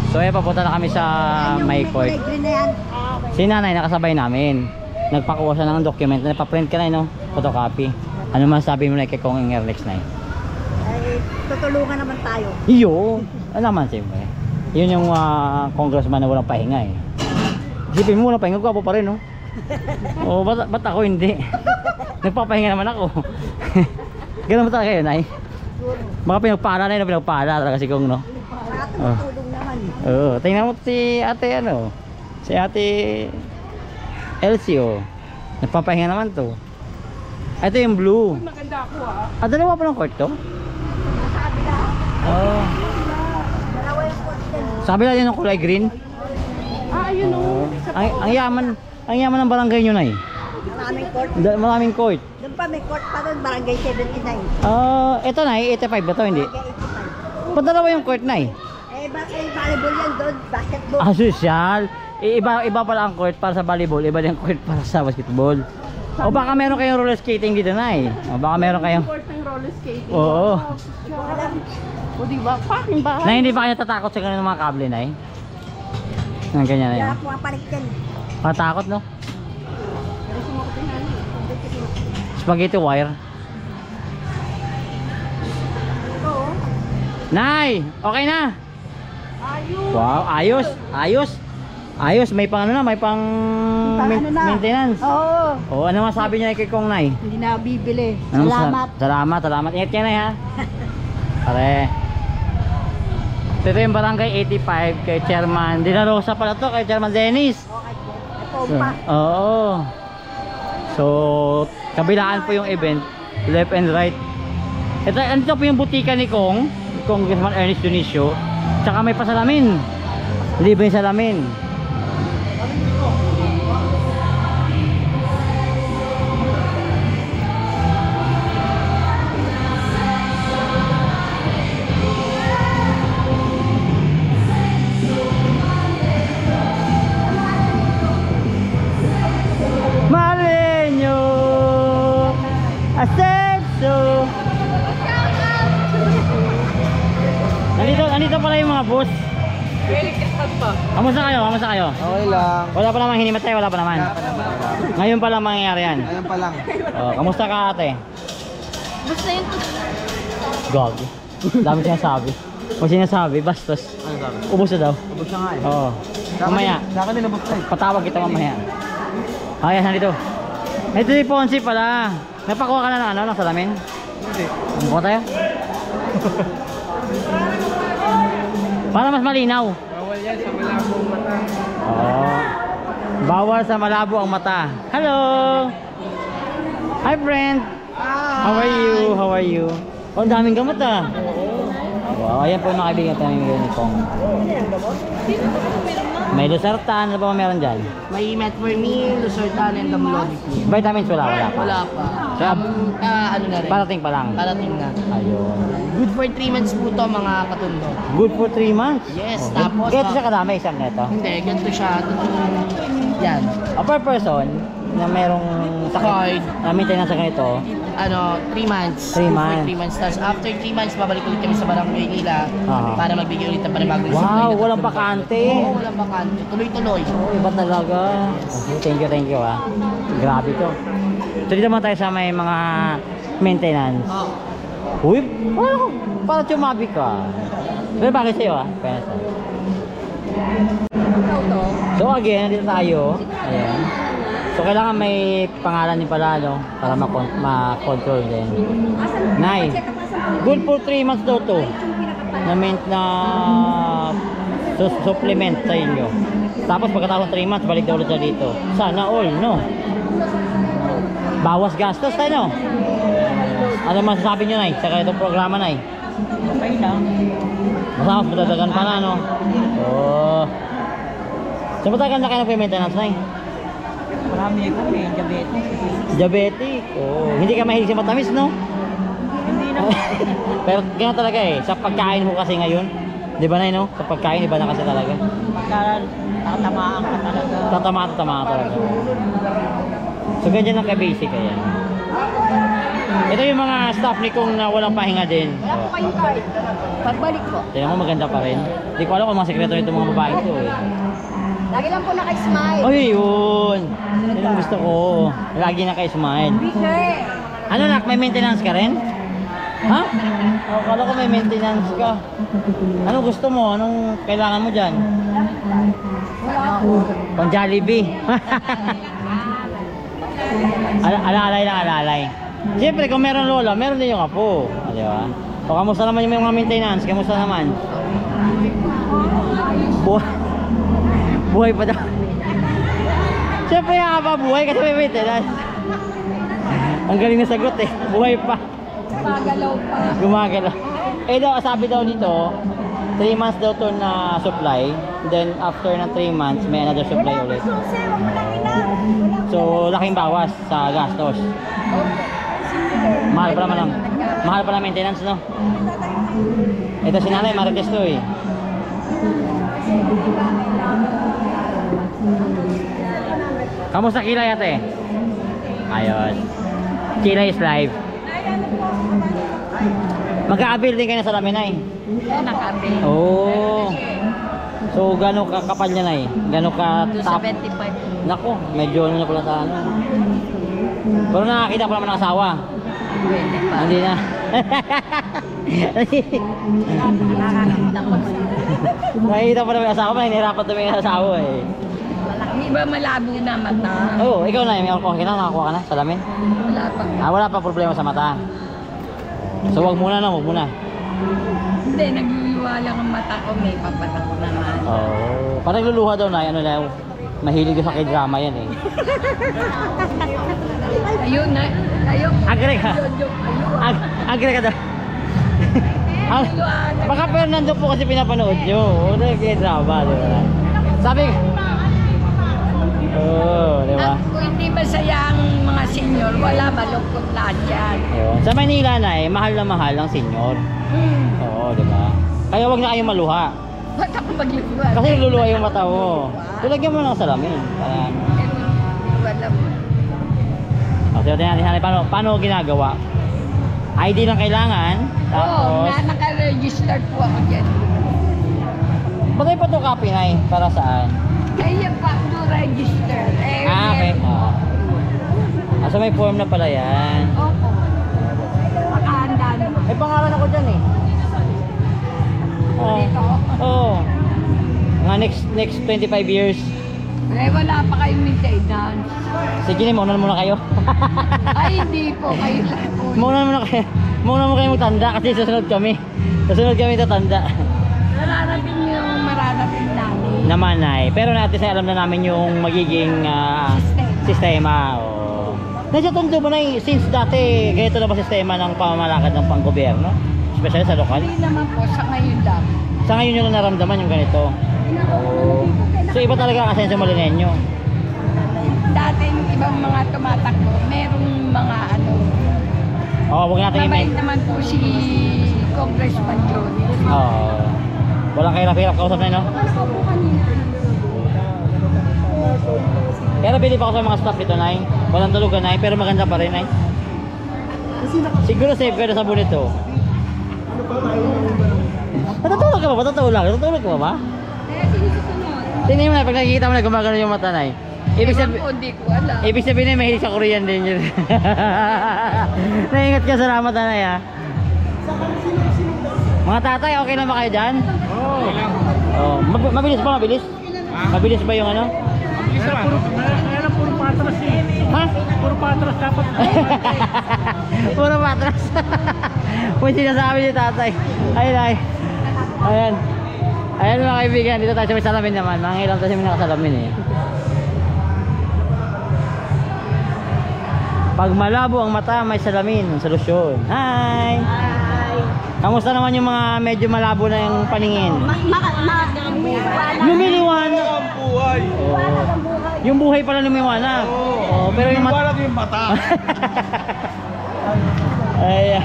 So ayan, papunta na kami sa may court. Si nanay nakasabay namin. Nagpakuha siya ng document. Napaprint ka na, no? Photocopy. Ano man sabi mo na kay Kong Erlex na? Ay, tutulungan naman tayo. Iyo! Ano naman siyempre? Yun yung congressman na walang pahinga eh. Isipin mo, walang pahinga ko pa rin, no? O, ba't ako hindi? Nagpapahinga naman ako. Ganun ba talaga yun, ay? Mga pinagpala na yun, pinagpala talaga si Kong, no? Tutulong naman. Oo, tingnan mo si ate, ano? Si ate Elsie, oh. Nagpapahinga naman to. Ito yung blue. Uy, maganda ako ah. Ah, dalawa pa ng court to? Sabi na. Oo. Dalawa yung court din. Sabi na yun ng kulay green. Ah, ayun o. Ang yaman ng barangay nyo na eh. Maraming court. Maraming court. Doon pa may court pa doon, barangay 79. Ito na eh, 85 ba to? Hindi. Barangay 85. Ba't dalawa yung court na eh? Eh, bakit volleyball yan doon? Basketball. Ah, social. Iba pala ang court para sa volleyball, iba din ang court para sa basketball. O baka meron kayong roller skating dito na eh. O baka meron kayong... Court ng roller skating. Oo. O diba? Paking bahay. Na hindi ba kayo tatakot sa ganun ng mga kable na eh? Ang ganyan na yun. Kaya pumapalit yan. Patakot, no? Spaghetti wire. Ito o. Nay! Okay na! Ayun. Wow, ayos! Ayos! Ayos, may pang ano na, may pang Ano na? maintenance. Oo. O, ano masabi niya kay Kong Nay? Hindi na bibili. Ano Salamat. Salamat. Ingat ka na ha. Pare. Ito yung barangay 85 kay Chairman De La Rosa pala to, kay Chairman Dennis. Okay. Ito pa. Oo. So, kabilaan po yung event, left and right. Ito, andito po yung butika ni Congressman Ernest Dionisio. Tsaka may pasalamin. Libre salamin. Malenyo Ascenso. Nandito pala yung mga boss. Kamusta kayo? Okay lang. Wala pa namang hinimatay, wala pa naman. Ngayon pa lang mangyayari yan. Ayan pa lang. Kamusta ka ate? Basta yun. Gog. Dami sinasabi. Kung sinasabi, bastos. Ano sabi? Ubus na daw. Ubus siya nga eh. Oo. Mamaya. Sa akin din ubus na eh. Patawag kita mamaya. Ayan, nandito. Ito si Ponzi pala. Napakuha ka na ng ano, ng salamin? Hindi. Buka tayo. Para mas malinaw. Bawal yan sa malabong mata. Bawal sa malabo ang mata. Hello! Hi friend! How are you? Oh, ang daming gamot ah. Wow, ayan po yung mga kaibigan namin ngayon ni Kong. May Losartan, ano ba meron dyan? May metformin, Losartan, and amlodipine. Vitamins wala pa. Wala pa. So, Ano na rin. parating pa lang. Parating na. Ayun. Good for 3 months po to mga katundo. Good for 3 months? Yes, Oh, tapos, ganito siya kadami, isang neto. Hindi, ganito siya. Yan. Per person na merong Card. maintenance sa ganito, 3 months. 3 Good for months. 3 months. Tapos after 3 months, babalik ulit kami sa barangay nila para magbigay ulit ng panibagong supply. wow, na walang tutulong. bakante. Oo, walang bakante. Tuloy-tuloy. Oh, iba talaga. Okay, thank you ah. Grabe to. So dito naman tayo sa may mga maintenance. Oh. Uy, parang chumabi ka. Pero bakit sa'yo ah? Kaya sa'yo. So again, nandito tayo. Ayan. So kailangan may pangalan din pala, no? Para ma-control din. Nay, good for 3 months daw to. Na supplement sa inyo. Tapos pagkatapos 3 months, balik daw ulit siya dito. Sana all, no? Bawas gastos tayo, no? Ano masasabi nyo, Nay? Sa itong programa, Nay? Okay lang. Masama, madadagan pa na, no? Oo. So, matagal na kayo nag-maintenance, Nay? Marami ako may diabetes. Diabetic. Oh, hindi ka mahilig sa matamis, no? Hindi na. Pero gano'n talaga eh. Sa pagkain mo kasi ngayon. Di ba, Nay, no? Sa pagkain, iba na kasi talaga. Pagka tatamaan ka talaga. Tatama ka talaga. So, ganyan lang ka-basic, ayan. Ito yung mga staff ni Kung na walang pahinga din. Wala po kayong card. Pagbalik po. Tingnan mo, maganda pa rin. Hindi ko alam kung mga sekreto nito mga babae ito eh. Lagi lang po naka-smile. Ay, yun. Yun ang gusto ko. Lagi na kayo smile. Sir. Ano nak, may maintenance ka rin? Ha? Oh, kala ko may maintenance ka. Ano gusto mo? Anong kailangan mo dyan? Wala po. Pang Jollibee. Alalay lang, alalay. Siyempre, kung meron lola, meron din yung apo. Ah, di ba? O, kamusta naman yung mga maintenance? Kamusta naman? Buhay pa daw. Siyempre, nga pa buhay kasi may maintenance. Ang galing na sagot eh. Buhay pa. Pagalaw pa. Gumagalaw. Eh daw, sabi daw dito, 3 months daw to na supply. Then after ng 3 months, may another supply ulit. Sir, wag mo lang ina. So, laking bawas sa gastos. Mahal pa naman lang. Mahal pa na maintenance, no? Ito si nanay, marites to eh. Kamusta kilay ate? Ayos. Kilay is live. Mag-a-avail din kayo sa salamin na eh. Nakabi. Oo. So, gano'ng kakapal niya na eh? Gano'ng ka-top? 275. Nako, medyo ano na pala sa ano. Pero nakakita pa naman ng asawa. Pwede pa. Hindi na. Nakikita pa naman yung asawa, nahihirapan naman yung asawa eh. Di ba malabo na mata? Oo, ikaw na, may alcohol ka na, nakakuha ka na, salamin. Wala pa. Wala pa problema sa mata. So wag muna na, wag muna. Hindi, nagluluwala ang mata ko. May papatak ko naman. Oo. Parang nagluluha daw na, ano na, mahilig sa k-drama yan eh. Ayun na. Ayun. Agre ka. Agre ka daw. Baka pero nandun po kasi pinapanood nyo. Ano yung k-drama, di ba? Sabi di ba? Kung hindi masaya ang mga senior, wala malungkot lahat yan. Ayun. Sa Manila na mahal na mahal ang senior. Oo, di ba? Kaya wag na kayong maluha. Ba't ako magluluwa? Kasi nagluluha yung mata mo. Tulagyan mo ng salamin. Parang, Wala mo. so, tingnan natin paano ginagawa. ID lang kailangan. Oo, Tapos, naka-register po ako dyan. patay pa to copy na para saan? Eh, yung pa, no register. Eh, Okay. So may form na pala yan. Opo. Makahanda na. May pangalan ako dyan eh. Dito? Oo. Mga next 25 years. Eh, wala pa kayong maintenance. Sige na, mauna muna kayo. Ay, hindi po. Kayo lang po. Mauna muna kayo. Mauna muna kayo magtanda kasi susunod kami. Susunod kami tatanda. Mararating yung mararating namin. Naman ay. Pero natin alam na namin yung magiging sistema. Oh. Nasyatundo mo na since dati ganito na ba sistema ng pamamalakad ng panggobyerno? Especially sa lokal? Hindi naman po, sa ngayon lang. Sa ngayon nyo lang naramdaman yung ganito. Oh. So iba talaga ang asenso Molinenyo. Dati yung ibang mga tumatakbo, merong mga ano. Oh, wag natin Mabait naman po si Congressman Johnny. Oh. Walang kahirap-hirap kausap na, no? Kaya nabili pa ako sa mga staff ito, Nay. Walang tulugan, Nay, pero maganda pa rin, Nay. Siguro safe ka na sa bonito. Matutulog ka ba? Matutulog? Matutulog ka ba? Tingnan mo na, pag nakikita mo na gumagano yung mata, Nay. Ibig sabihin na mahilig sa Korean din yun. Naingat ka, salamat, Nay, ha. Mga tatay, okay na ba kayo dyan? Oo. Oh, mabilis ba? Mabilis? Mabilis ba yung ano? Kaya lang puro patras eh. Ha? Puro patras dapat. Puro patras. Kung sinasabi ni tatay. Ayun ay. Ayan. Ayan mga kaibigan, dito tayo sa may salamin naman. Mga ilang tayo may nakasalamin eh. Pag malabo ang mata, may salamin. Solusyon. Hi! Kamusta naman yung mga medyo malabo na yung paningin? Lumiliwanag ang buhay. Oh. Yung buhay pala lumiwanag. Oh, pero yung mata. Liwanag yung mata. Ay.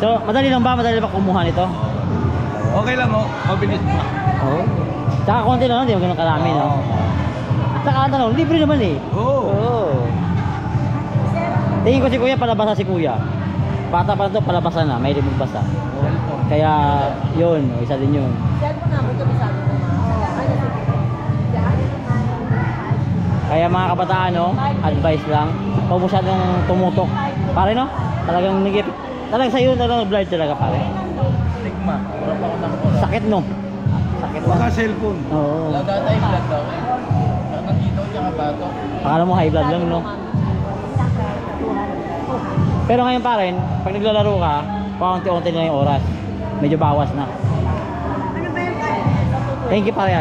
So, madali lang ba kumuha nito? Okay lang oh. Mabilis pa. Oo. Tsaka konti lang, hindi mo ganun karami, no? Tsaka ang tanong, libre naman eh. Oo. Oo. Tingin ko si kuya, palabasa si kuya. Bata pa to, palabasan na, may magbasa. Kaya, yun, isa din yun. Kaya mga kabataan, no, advice lang, huwag masyadong tumutok. Pare, no? Talagang nagip. Talagang sa'yo, talagang blind talaga, pare. Stigma. Wala pa ako nakuha. Sakit, no? Sakit Baka na. cellphone. Oo. Wala tayo vlog daw eh. Nandito siya ka bato. Akala mo high blood lang, no? Pero ngayon pa rin, pag naglalaro ka, paunti-unti na yung oras. Medyo bawas na. Thank you, pare.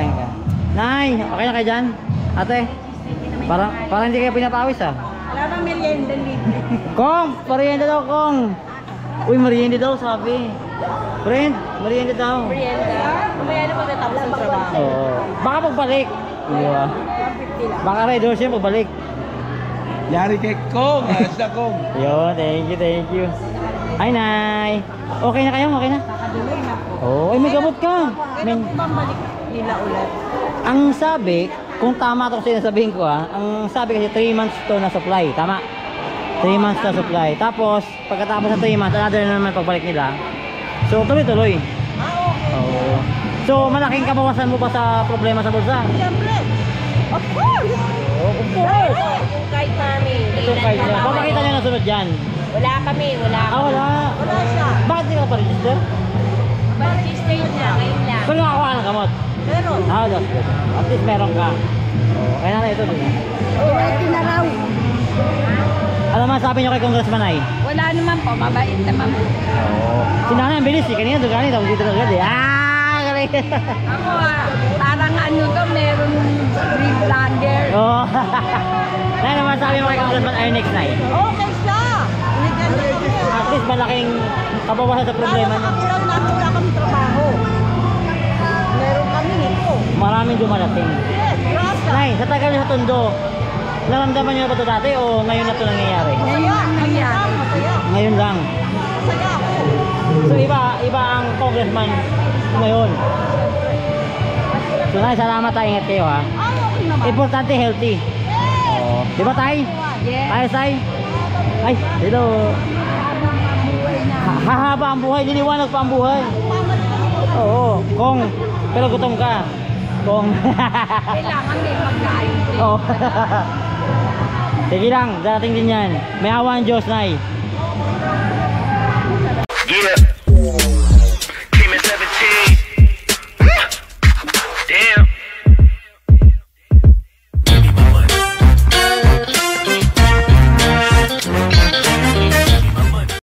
Nay, okay na kayo dyan? Ate? Parang hindi kayo pinapawis, ah. Wala bang merienda libre? Kong! Merienda daw, Kong! Uy, merienda daw, sabi. Friend, merienda daw. Merienda? Mamaya na pagkatapos ng trabaho. Oo. Baka pagbalik. Di ba? Baka red horse yun pagbalik. Yari kay Kong. Ayos na Kong. Yun, thank you. Hi, Nay. Okay na kayo? Okay na? Kakaduloy na po. Oo, ay may gamot ka. Kailan po bambalik nila ulit? Ang sabi, kung tama ito kasi nasabihin ko, ang sabi kasi 3 months to na supply. Tama? 3 months na supply. Tapos, pagkatapos ng 3 months, another na naman pagbalik nila. So, tuloy-tuloy. Okay. Oo. So, malaking kabawasan mo ba sa problema sa bulsa? Siyempre. Of course. Oo, of course. Kung kahit mami. Ito kayo na. Papakita nyo na sunod dyan. Wala kami, wala Ah, wala. Wala siya. Bakit hindi ka pa-register? Mag-register niya, ngayon lang. Kung nakakuha ng gamot. Pero, Ah, that's good. At least meron ka. Oo. Kaya na ito din. ready na raw. Alam mo, sabi nyo kay Congressman ay? Wala naman po, mabait naman po. Oo. Si nanay ang bilis eh. Kanina doon kanina. Tapos dito na agad eh. Ah, galing. Ako parang ano to, meron free blunder. Oo. Nay naman sabi mo kay Congressman ay next night. Okay siya. At least malaking kabawasan sa problema niya. Ako lang namin wala kami trabaho. Meron kami nito. Maraming dumarating. Yes, gracias. Nay, sa tagal niyo sa Tondo, naramdaman niyo na ba ito dati o ngayon na ito nangyayari? Masaya, nangyari. Masaya. Ngayon lang. Masaya ako. So iba ang congressman ngayon. So Nay, salamat tayo. Ingat kayo ha. Okay naman. Importante healthy. Oo. Di ba tay? Yes. Ayos tay? Ay, dito. Hahaba ang buhay. Liliwanag pa ang buhay. Oo. Kong. Pero gutom ka. Kong. Kailangan may pagkain. Oo. Sige lang. Darating din yan. May awa ang Diyos, Nay.